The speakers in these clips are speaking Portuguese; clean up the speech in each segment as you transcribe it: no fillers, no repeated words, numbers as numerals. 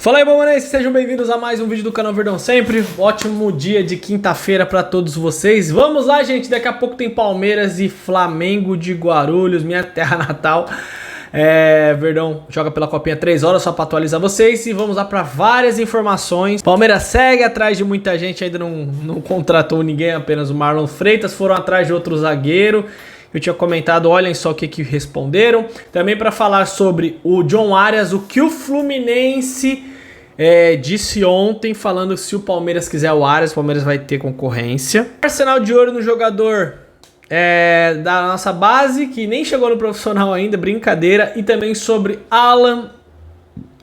Fala aí, Palmeirenses, sejam bem-vindos a mais um vídeo do canal Verdão Sempre. Ótimo dia de quinta-feira para todos vocês. Vamos lá, gente, daqui a pouco tem Palmeiras e Flamengo de Guarulhos, minha terra natal. Verdão joga pela copinha 3 horas, só para atualizar vocês. E vamos lá para várias informações. Palmeiras segue atrás de muita gente, ainda não contratou ninguém, apenas o Marlon Freitas. Foram atrás de outro zagueiro. Eu tinha comentado, olhem só o que responderam. Também para falar sobre o John Arias, o que o Fluminense disse ontem, falando que se o Palmeiras quiser o Arias, o Palmeiras vai ter concorrência. Arsenal de olho no jogador da nossa base, que nem chegou no profissional ainda, brincadeira. E também sobre Alan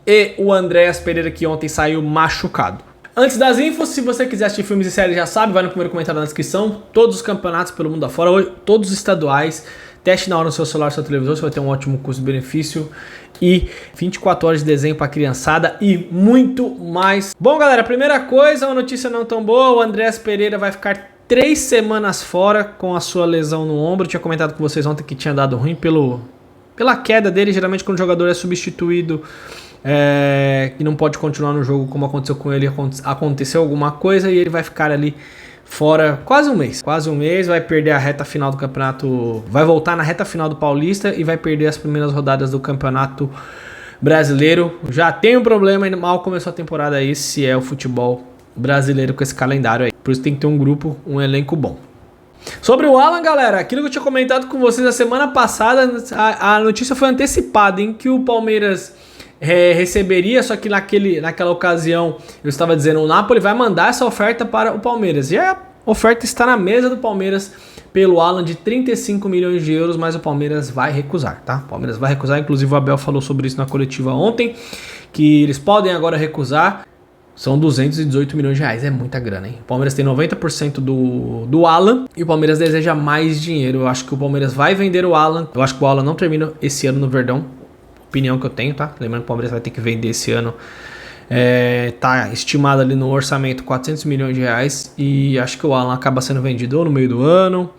e o Andréas Pereira, que ontem saiu machucado. Antes das infos, se você quiser assistir filmes e séries, já sabe, vai no primeiro comentário na descrição. Todos os campeonatos pelo mundo afora, todos os estaduais. Teste na hora no seu celular, no seu televisor, você vai ter um ótimo custo-benefício. E 24 horas de desenho para criançada e muito mais. Bom, galera, primeira coisa, uma notícia não tão boa. O Andréas Pereira vai ficar 3 semanas fora com a sua lesão no ombro. Eu tinha comentado com vocês ontem que tinha dado ruim pela queda dele. Geralmente quando o jogador é substituído, que não pode continuar no jogo como aconteceu com ele, aconteceu alguma coisa e ele vai ficar ali fora quase um mês, vai perder a reta final do campeonato, vai voltar na reta final do Paulista e vai perder as primeiras rodadas do Campeonato Brasileiro. Já tem um problema, mal começou a temporada, esse é o futebol brasileiro com esse calendário aí, por isso tem que ter um grupo, um elenco bom. Sobre o Alan, galera, aquilo que eu tinha comentado com vocês a semana passada, a notícia foi antecipada, em que o Palmeiras receberia, só que naquela ocasião eu estava dizendo, o Napoli vai mandar essa oferta para o Palmeiras, e a oferta está na mesa do Palmeiras pelo Alan de 35 milhões de euros, mas o Palmeiras vai recusar, tá? O Palmeiras vai recusar, inclusive o Abel falou sobre isso na coletiva ontem, que eles podem agora recusar. São 218 milhões de reais, é muita grana, hein? O Palmeiras tem 90% do Alan e o Palmeiras deseja mais dinheiro. Eu acho que o Palmeiras vai vender o Alan, eu acho que o Alan não termina esse ano no Verdão. Opinião que eu tenho, tá? Lembrando que o Palmeiras vai ter que vender esse ano. Tá estimado ali no orçamento 400 milhões de reais. E acho que o Alan acaba sendo vendido ou no meio do ano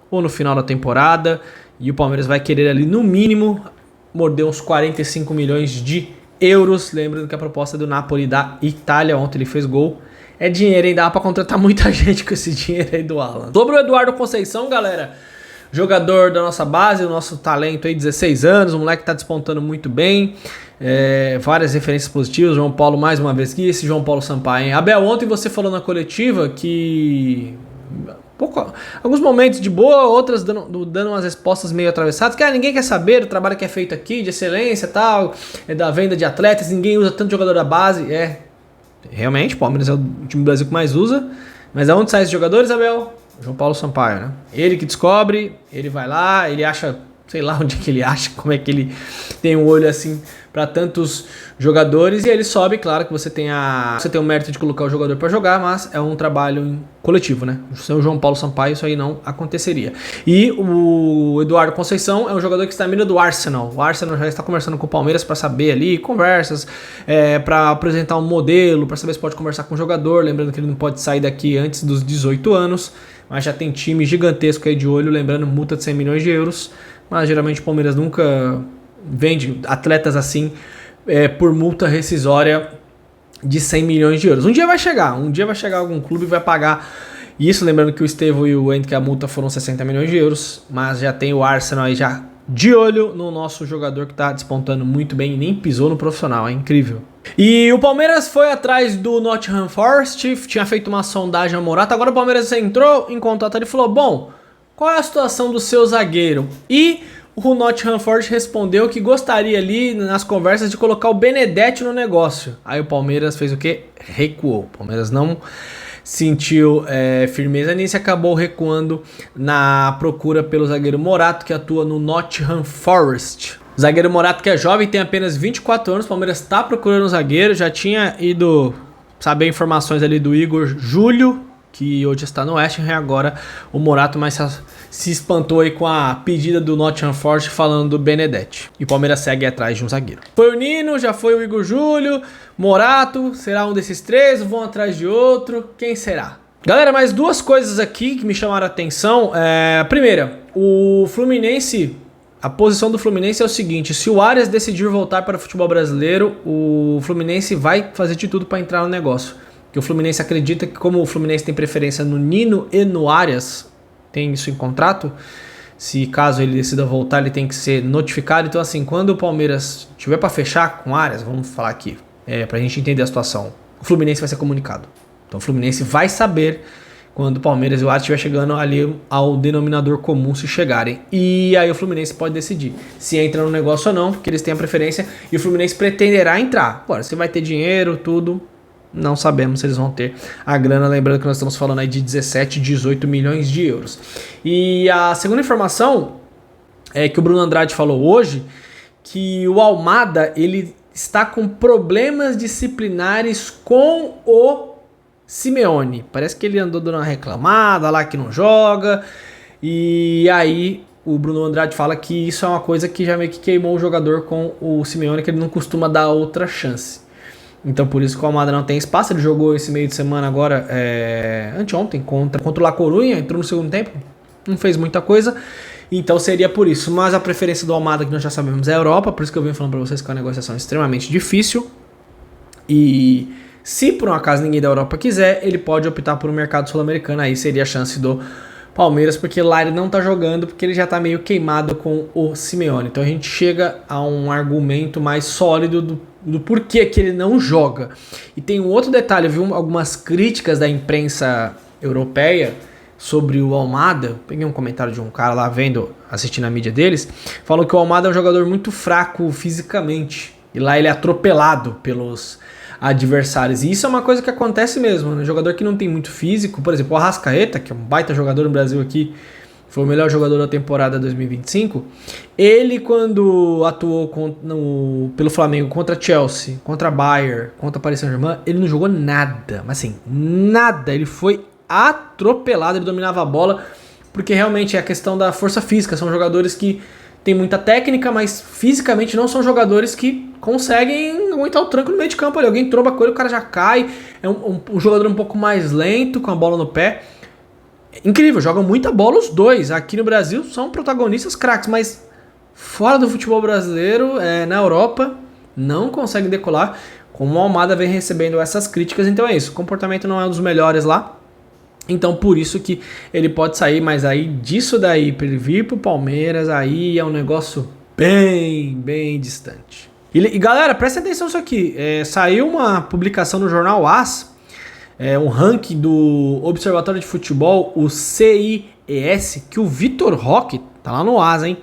ou no final da temporada. E o Palmeiras vai querer ali no mínimo morder uns 45 milhões de euros. Lembrando que a proposta do Napoli da Itália, ontem ele fez gol. É dinheiro, hein? Dá pra contratar muita gente com esse dinheiro aí do Alan. Sobre o Eduardo Conceição, galera, jogador da nossa base, o nosso talento aí, 16 anos, o moleque tá despontando muito bem, várias referências positivas, João Paulo mais uma vez aqui, esse João Paulo Sampaio, hein? Abel, ontem você falou na coletiva que alguns momentos de boa, outras dando umas respostas meio atravessadas, que ninguém quer saber do trabalho que é feito aqui, de excelência e tal, da venda de atletas, ninguém usa tanto jogador da base, realmente, o Palmeiras é o time do Brasil que mais usa, mas aonde saem esses jogadores, Abel? João Paulo Sampaio, né? Ele que descobre, ele vai lá, ele acha, sei lá onde que ele acha, como é que ele tem um olho assim para tantos jogadores, e ele sobe, claro que você tem o mérito de colocar o jogador para jogar, mas é um trabalho coletivo, né? Sem o João Paulo Sampaio isso aí não aconteceria. E o Eduardo Conceição é um jogador que está na mira do Arsenal. O Arsenal já está conversando com o Palmeiras para saber ali, conversas, para apresentar um modelo, para saber se pode conversar com o jogador, lembrando que ele não pode sair daqui antes dos 18 anos, mas já tem time gigantesco aí de olho, lembrando, multa de 100 milhões de euros, mas geralmente o Palmeiras nunca vende atletas assim por multa rescisória de 100 milhões de euros. Um dia vai chegar algum clube e vai pagar isso, lembrando que o Estevão e o Henrique, a multa foram 60 milhões de euros, mas já tem o Arsenal aí já de olho no nosso jogador que tá despontando muito bem e nem pisou no profissional, é incrível. E o Palmeiras foi atrás do Nottingham Forest, tinha feito uma sondagem ao Morata, agora o Palmeiras entrou em contato e falou, bom, qual é a situação do seu zagueiro? E o Nottingham Forest respondeu que gostaria ali nas conversas de colocar o Benedetti no negócio. Aí o Palmeiras fez o quê? Recuou. O Palmeiras não sentiu firmeza nisso e acabou recuando na procura pelo zagueiro Morato, que atua no Nottingham Forest. O zagueiro Morato, que é jovem, tem apenas 24 anos. O Palmeiras está procurando um zagueiro. Já tinha ido saber informações ali do Igor Júlio, que hoje está no West Ham, e agora o Morato mais se espantou aí com a pedida do Nottingham Forest falando do Benedetti. E o Palmeiras segue atrás de um zagueiro. Foi o Nino, já foi o Igor Júlio, Morato, será um desses três, vão atrás de outro, quem será? Galera, mais duas coisas aqui que me chamaram a atenção. A primeira, o Fluminense a posição do Fluminense é o seguinte: se o Arias decidir voltar para o futebol brasileiro, o Fluminense vai fazer de tudo para entrar no negócio. Porque o Fluminense acredita que, como o Fluminense tem preferência no Nino e no Arias, tem isso em contrato, se caso ele decida voltar, ele tem que ser notificado. Então, assim, quando o Palmeiras tiver para fechar com o Arias, vamos falar aqui, para a gente entender a situação, o Fluminense vai ser comunicado. Então, o Fluminense vai saber quando o Palmeiras e o Arias estiver chegando ali ao denominador comum, se chegarem. E aí o Fluminense pode decidir se entra no negócio ou não, porque eles têm a preferência e o Fluminense pretenderá entrar. Agora, se vai ter dinheiro, tudo, não sabemos se eles vão ter a grana. Lembrando que nós estamos falando aí de 17, 18 milhões de euros. E a segunda informação é que o Bruno Andrade falou hoje que o Almada, ele está com problemas disciplinares com o Simeone. Parece que ele andou dando uma reclamada lá que não joga. E aí o Bruno Andrade fala que isso é uma coisa que já meio que queimou o jogador com o Simeone, que ele não costuma dar outra chance. Então por isso que o Almada não tem espaço. Ele jogou esse meio de semana agora, anteontem, contra o La Coruña, entrou no segundo tempo, não fez muita coisa. Então seria por isso. Mas a preferência do Almada, que nós já sabemos, é a Europa. Por isso que eu venho falando para vocês que é uma negociação extremamente difícil. E se por um acaso ninguém da Europa quiser, ele pode optar por um mercado sul-americano. Aí seria a chance do Palmeiras, porque lá ele não tá jogando, porque ele já tá meio queimado com o Simeone. Então a gente chega a um argumento mais sólido do porquê que ele não joga. E tem um outro detalhe, eu vi algumas críticas da imprensa europeia sobre o Almada. Peguei um comentário de um cara lá assistindo a mídia deles, falou que o Almada é um jogador muito fraco fisicamente. E lá ele é atropelado pelos adversários. E isso é uma coisa que acontece mesmo, né? Jogador que não tem muito físico, por exemplo, o Arrascaeta, que é um baita jogador no Brasil aqui, foi o melhor jogador da temporada 2025. Ele, quando atuou pelo Flamengo contra Chelsea, contra Bayern, contra Paris Saint-Germain, ele não jogou nada, mas assim, nada. Ele foi atropelado, ele dominava a bola, porque realmente é a questão da força física. São jogadores que têm muita técnica, mas fisicamente não são jogadores que conseguem aguentar o tranco no meio de campo ali. Alguém tromba com ele, o cara já cai. É um jogador um pouco mais lento, com a bola no pé. Incrível, jogam muita bola os dois. Aqui no Brasil são protagonistas craques, mas fora do futebol brasileiro, na Europa, não conseguem decolar. Como o Almada vem recebendo essas críticas, então é isso. O comportamento não é um dos melhores lá. Então por isso que ele pode sair, mas aí disso daí, para ele vir pro Palmeiras, aí é um negócio bem distante. E galera, presta atenção nisso aqui. Saiu uma publicação no jornal AS, um ranking do Observatório de Futebol, o CIES, que o Vitor Roque, tá lá no AS, hein?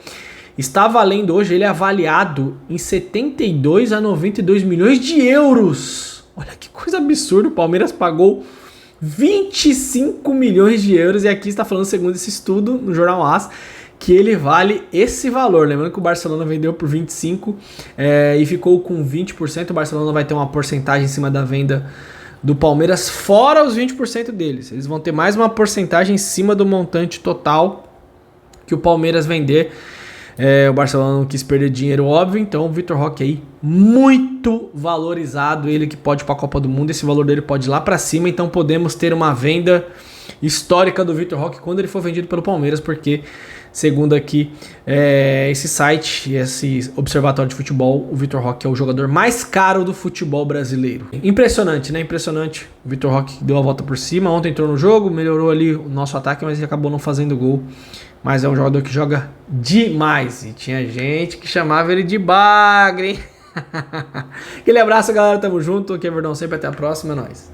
Está valendo hoje, ele é avaliado em 72 a 92 milhões de euros. Olha que coisa absurda, o Palmeiras pagou 25 milhões de euros, e aqui está falando, segundo esse estudo no jornal AS, que ele vale esse valor. Lembrando que o Barcelona vendeu por 25 e ficou com 20%. O Barcelona vai ter uma porcentagem em cima da venda do Palmeiras, fora os 20% deles. Eles vão ter mais uma porcentagem em cima do montante total que o Palmeiras vender. O Barcelona não quis perder dinheiro, óbvio. Então o Vitor Roque aí, muito valorizado. Ele que pode ir para a Copa do Mundo, esse valor dele pode ir lá para cima. Então podemos ter uma venda histórica do Vitor Roque quando ele for vendido pelo Palmeiras, porque segundo aqui esse site, esse observatório de futebol, o Vitor Roque é o jogador mais caro do futebol brasileiro. Impressionante, né? Impressionante. O Vitor Roque deu a volta por cima. Ontem entrou no jogo, melhorou ali o nosso ataque, mas ele acabou não fazendo gol. Mas é um jogador que joga demais. E tinha gente que chamava ele de bagre, hein? Aquele abraço, galera. Tamo junto. Aqui é Verdão sempre. Até a próxima. É nóis.